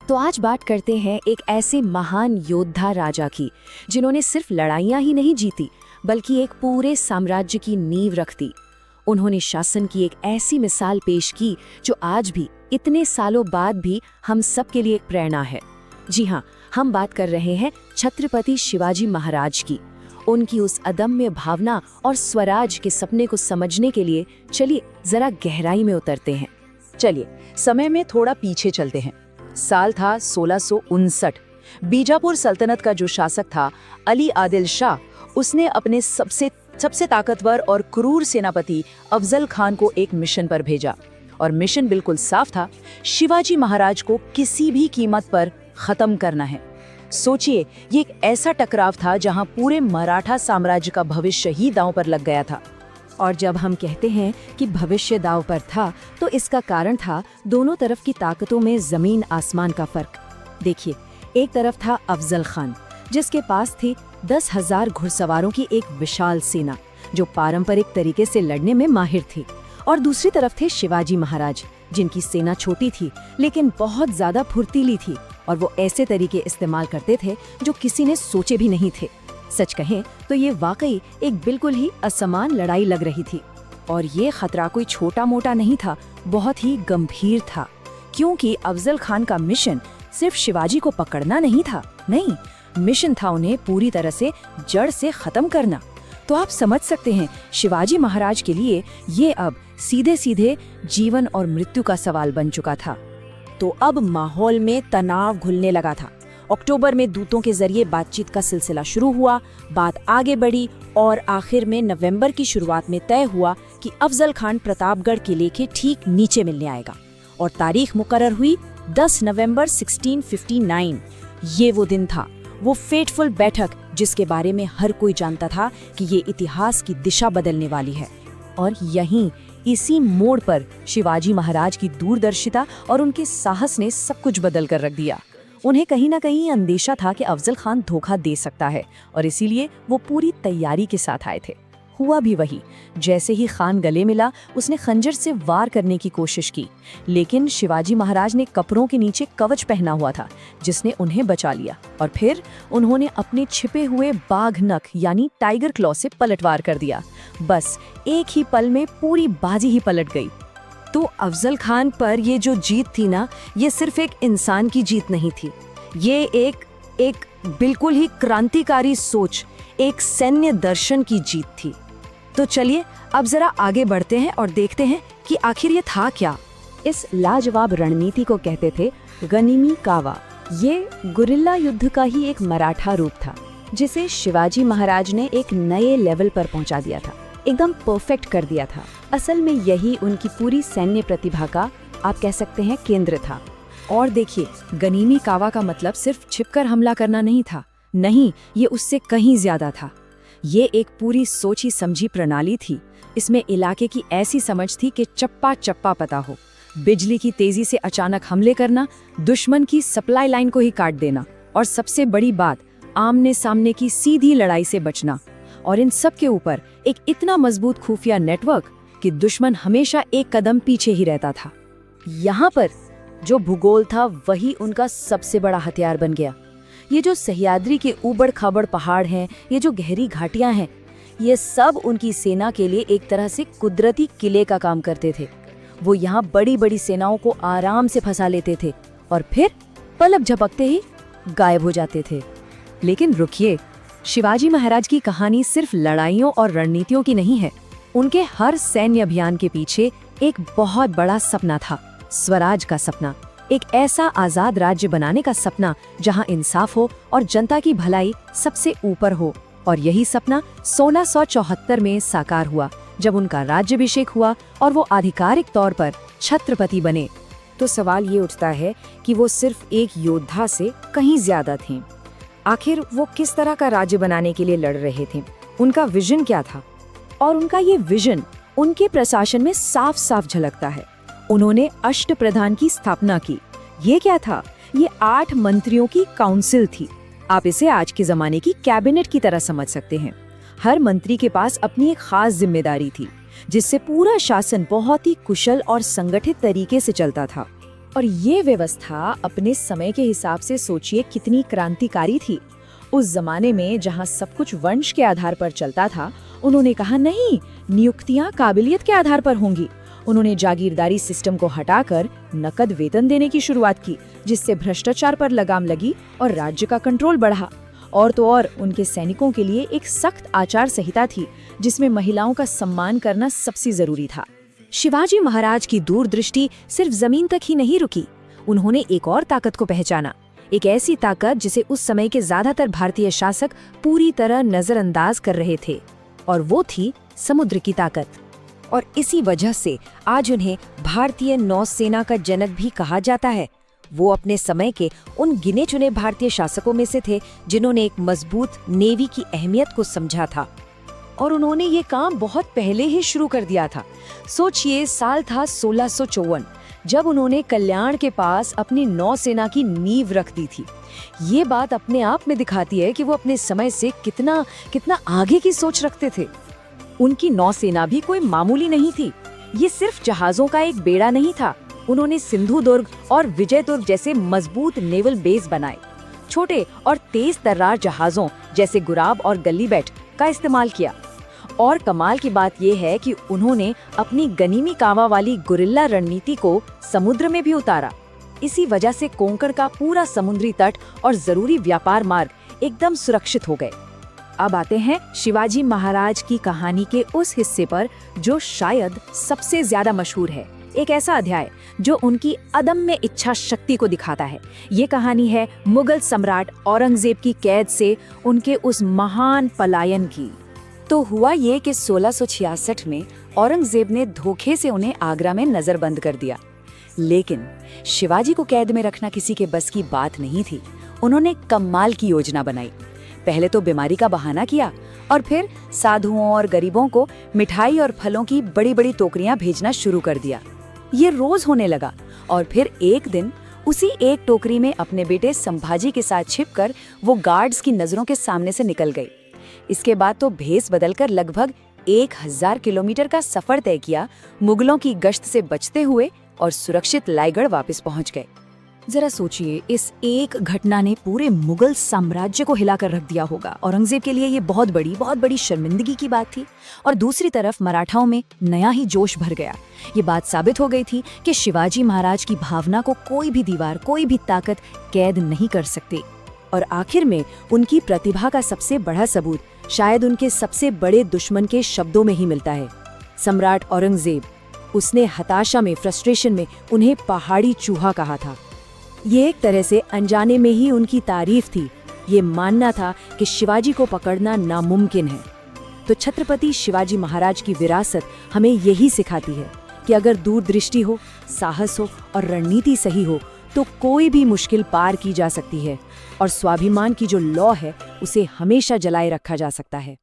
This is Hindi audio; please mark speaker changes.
Speaker 1: तो आज बात करते हैं एक ऐसे महान योद्धा राजा की जिन्होंने सिर्फ लड़ाइयां ही नहीं जीती बल्कि एक पूरे साम्राज्य की नींव रख दी। उन्होंने शासन की एक ऐसी मिसाल पेश की जो आज भी इतने सालों बाद भी हम सब के लिए एक प्रेरणा है। जी हाँ, हम बात कर रहे हैं छत्रपति शिवाजी महाराज की। उनकी उस अदम्य भावना और स्वराज के सपने को समझने के लिए चलिए जरा गहराई में उतरते हैं।
Speaker 2: चलिए समय में थोड़ा पीछे चलते हैं। साल था 1659। बीजापुर सल्तनत का जो शासक था अली आदिल शाह, उसने अपने सबसे ताकतवर और क्रूर सेनापति अफजल खान को एक मिशन पर भेजा। और मिशन बिल्कुल साफ था, शिवाजी महाराज को किसी भी कीमत पर खत्म करना है। सोचिए, ये एक ऐसा टकराव था जहां पूरे मराठा साम्राज्य का भविष्य ही दांव पर लग गया था।
Speaker 1: और जब हम कहते हैं कि भविष्य दांव पर था, तो इसका कारण था दोनों तरफ की ताकतों में जमीन आसमान का फर्क। देखिए, एक तरफ था अफजल खान, जिसके पास थी 10,000 घुड़सवारों की एक विशाल सेना जो पारंपरिक तरीके से लड़ने में माहिर थी। और दूसरी तरफ थे शिवाजी महाराज, जिनकी सेना छोटी थी लेकिन बहुत ज्यादा फुर्तीली थी, और वो ऐसे तरीके इस्तेमाल करते थे जो किसी ने सोचे भी नहीं थे। सच कहें तो ये वाकई एक बिल्कुल ही असमान लड़ाई लग रही थी। और ये खतरा कोई छोटा मोटा नहीं था, बहुत ही गंभीर था। क्योंकि अफजल खान का मिशन सिर्फ शिवाजी को पकड़ना नहीं था, नहीं, मिशन था उन्हें पूरी तरह से जड़ से खत्म करना। तो आप समझ सकते हैं, शिवाजी महाराज के लिए ये अब सीधे सीधे जीवन और मृत्यु का सवाल बन चुका था। तो अब माहौल में तनाव घुलने लगा था। अक्टूबर में दूतों के जरिए बातचीत का सिलसिला शुरू हुआ, बात आगे बढ़ी और आखिर में नवंबर की शुरुआत में तय हुआ कि अफजल खान प्रतापगढ़ किले के ठीक नीचे मिलने आएगा। और तारीख मुकर्रर हुई 10 नवंबर 1659। ये वो दिन था, वो फेटफुल बैठक जिसके बारे में हर कोई जानता था कि ये इतिहास की दिशा बदलने वाली है। और यहीं इसी मोड़ पर शिवाजी महाराज की दूरदर्शिता और उनके साहस ने सब कुछ बदल कर रख दिया। उन्हें कहीं ना कहीं अंदेशा था कि अफजल खान धोखा दे सकता है, और इसीलिए वो पूरी तैयारी के साथ आए थे। हुआ भी वही। जैसे ही खान गले मिला, उसने खंजर से वार करने की कोशिश की, लेकिन शिवाजी महाराज ने कपड़ों के नीचे कवच पहना हुआ था जिसने उन्हें बचा लिया। और फिर उन्होंने अपने छिपे हुए बाघ नख यानी टाइगर क्लॉ से पलटवार कर दिया। बस एक ही पल में पूरी बाजी ही पलट गई। तो अफजल खान पर ये जो जीत थी ना, ये सिर्फ एक इंसान की जीत नहीं थी, ये एक बिल्कुल ही क्रांतिकारी सोच, एक सैन्य दर्शन की जीत थी। तो चलिए अब जरा आगे बढ़ते हैं और देखते हैं कि आखिर ये था क्या। इस लाजवाब रणनीति को कहते थे गनीमी कावा। ये गुरिल्ला युद्ध का ही एक मराठा रूप था, जिसे शिवाजी महाराज ने एक नए लेवल पर पहुंचा दिया था, एकदम परफेक्ट कर दिया था। असल में यही उनकी पूरी सैन्य प्रतिभा का, आप कह सकते हैं, केंद्र था। और देखिए, गनीमी कावा का मतलब सिर्फ छिपकर हमला करना नहीं था, नहीं, ये उससे कहीं ज्यादा था। ये एक पूरी सोची समझी प्रणाली थी। इसमें इलाके की ऐसी समझ थी कि चप्पा चप्पा पता हो, बिजली की तेजी से अचानक हमले करना, दुश्मन की सप्लाई लाइन को ही काट देना, और सबसे बड़ी बात, आमने सामने की सीधी लड़ाई से बचना। और इन सब के ऊपर एक इतना मजबूत खुफिया नेटवर्क कि दुश्मन हमेशा एक कदम पीछे ही रहता था। यहाँ पर जो भूगोल था वही उनका सबसे बड़ा हथियार बन गया। ये जो सह्याद्री के ऊबड़ खाबड़ पहाड़ हैं, ये जो गहरी घाटियां हैं, ये सब उनकी सेना के लिए एक तरह से कुदरती किले का काम करते थे। वो यहाँ बड़ी बड़ी सेनाओं को आराम से फंसा लेते थे और फिर पलक झपकते ही गायब हो जाते थे। लेकिन रुकिए, शिवाजी महाराज की कहानी सिर्फ लड़ाइयों और रणनीतियों की नहीं है। उनके हर सैन्य अभियान के पीछे एक बहुत बड़ा सपना था, स्वराज का सपना, एक ऐसा आजाद राज्य बनाने का सपना जहां इंसाफ हो और जनता की भलाई सबसे ऊपर हो। और यही सपना 1674 में साकार हुआ, जब उनका राज्याभिषेक हुआ और वो आधिकारिक तौर पर छत्रपति बने। तो सवाल ये उठता है कि वो सिर्फ एक योद्धा से कहीं ज्यादा थे। आखिर वो किस तरह का राज्य बनाने के लिए लड़ रहे थे, उनका विजन क्या था? और उनका ये विजन उनके प्रशासन में साफ साफ झलकता है। उन्होंने अष्टप्रधान की स्थापना की। ये क्या था? ये 8 मंत्रियों की काउंसिल थी। आप इसे आज के जमाने की कैबिनेट की तरह समझ सकते हैं। हर मंत्री के पास अपनी एक खास जिम्मेदारी थी, जिससे पूरा शासन बहुत ही कुशल और संगठित तरीके से चलता था। और ये व्यवस्था अपने समय के हिसाब से सोचिए कितनी क्रांतिकारी थी। उस जमाने में जहाँ सब कुछ वंश के आधार पर चलता था, उन्होंने कहा नहीं, नियुक्तियां काबिलियत के आधार पर होंगी। उन्होंने जागीरदारी सिस्टम को हटाकर नकद वेतन देने की शुरुआत की, जिससे भ्रष्टाचार पर लगाम लगी और राज्य का कंट्रोल बढ़ा। और तो और उनके सैनिकों के लिए एक सख्त आचार संहिता थी, जिसमें महिलाओं का सम्मान करना सबसे जरूरी था। शिवाजी महाराज की दूरदृष्टि सिर्फ जमीन तक ही नहीं रुकी, उन्होंने एक और ताकत को पहचाना, एक ऐसी ताकत जिसे उस समय के ज्यादातर भारतीय शासक पूरी तरह नजरअंदाज कर रहे थे, और वो थी समुद्र की ताकत। और इसी वजह से आज उन्हें भारतीय नौसेना का जनक भी कहा जाता है। वो अपने समय के उन गिने चुने भारतीय शासकों में से थे जिन्होंने एक मजबूत नेवी की अहमियत को समझा था, और उन्होंने ये काम बहुत पहले ही शुरू कर दिया था। सोचिए, साल था 1654 जब उन्होंने कल्याण के पास अपनी नौसेना की नींव रख दी थी। ये बात अपने आप में दिखाती है कि वो अपने समय से कितना आगे की सोच रखते थे। उनकी नौसेना भी कोई मामूली नहीं थी। ये सिर्फ जहाजों का एक बेड़ा नहीं था, उन्होंने सिंधु दुर्ग और विजय दुर्ग जैसे मजबूत नेवल बेस बनाए। छोटे और तेज तर्रार जहाजों जैसे गुराब और गलीबैट का इस्तेमाल किया। और कमाल की बात यह है कि उन्होंने अपनी गनीमी कावा वाली गुरिल्ला रणनीति को समुद्र में भी उतारा। इसी वजह से कोंकण का पूरा समुद्री तट और जरूरी व्यापार मार्ग एकदम सुरक्षित हो गए। अब आते हैं शिवाजी महाराज की कहानी के उस हिस्से पर जो शायद सबसे ज्यादा मशहूर है। एक ऐसा अध्याय जो उनकी अदम्य इच्छा शक्ति को दिखाता है। ये कहानी है मुगल सम्राट औरंगजेब की कैद से उनके उस महान पलायन की। तो हुआ ये कि 1666 में औरंगजेब ने धोखे से उन्हें आगरा में नजरबंद कर दिया। लेकिन शिवाजी को कैद में रखना किसी के बस की बात नहीं थी। उन्होंने कमाल की योजना बनाई। पहले तो बीमारी का बहाना किया और फिर साधुओं और गरीबों को मिठाई और फलों की बड़ी बड़ी टोकरियां भेजना शुरू कर दिया। ये रोज होने लगा और फिर एक दिन उसी एक टोकरी में अपने बेटे संभाजी के साथ छिपकर वो गार्ड्स की नजरों के सामने से निकल गई। इसके बाद तो भेस बदलकर लगभग 1000 किलोमीटर का सफर तय किया, मुगलों की गश्त से बचते हुए और सुरक्षित लायगढ़ वापस पहुंच गए। जरा सोचिए, इस एक घटना ने पूरे मुगल साम्राज्य को हिलाकर रख दिया होगा। औरंगजेब के लिए ये बहुत बड़ी शर्मिंदगी की बात थी। और दूसरी तरफ मराठाओं में नया ही जोश भर गया। ये बात साबित हो गई थी कि शिवाजी महाराज की भावना को कोई भी दीवार, कोई भी ताकत कैद नहीं कर सकती। और आखिर में उनकी प्रतिभा का सबसे बड़ा सबूत शायद उनके सबसे बड़े दुश्मन के शब्दों में ही मिलता है। सम्राट औरंगजेब, उसने हताशा में, फ्रस्ट्रेशन में उन्हें पहाड़ी चूहा कहा था। ये एक तरह से अनजाने में ही उनकी तारीफ थी। ये मानना था कि शिवाजी को पकड़ना नामुमकिन है। तो छत्रपति शिवाजी महाराज की विरासत हमें यही सिखाती है कि अगर दूरदृष्टि हो, साहस हो और रणनीति सही हो तो कोई भी मुश्किल पार की जा सकती है और स्वाभिमान की जो लौ है उसे हमेशा जलाए रखा जा सकता है।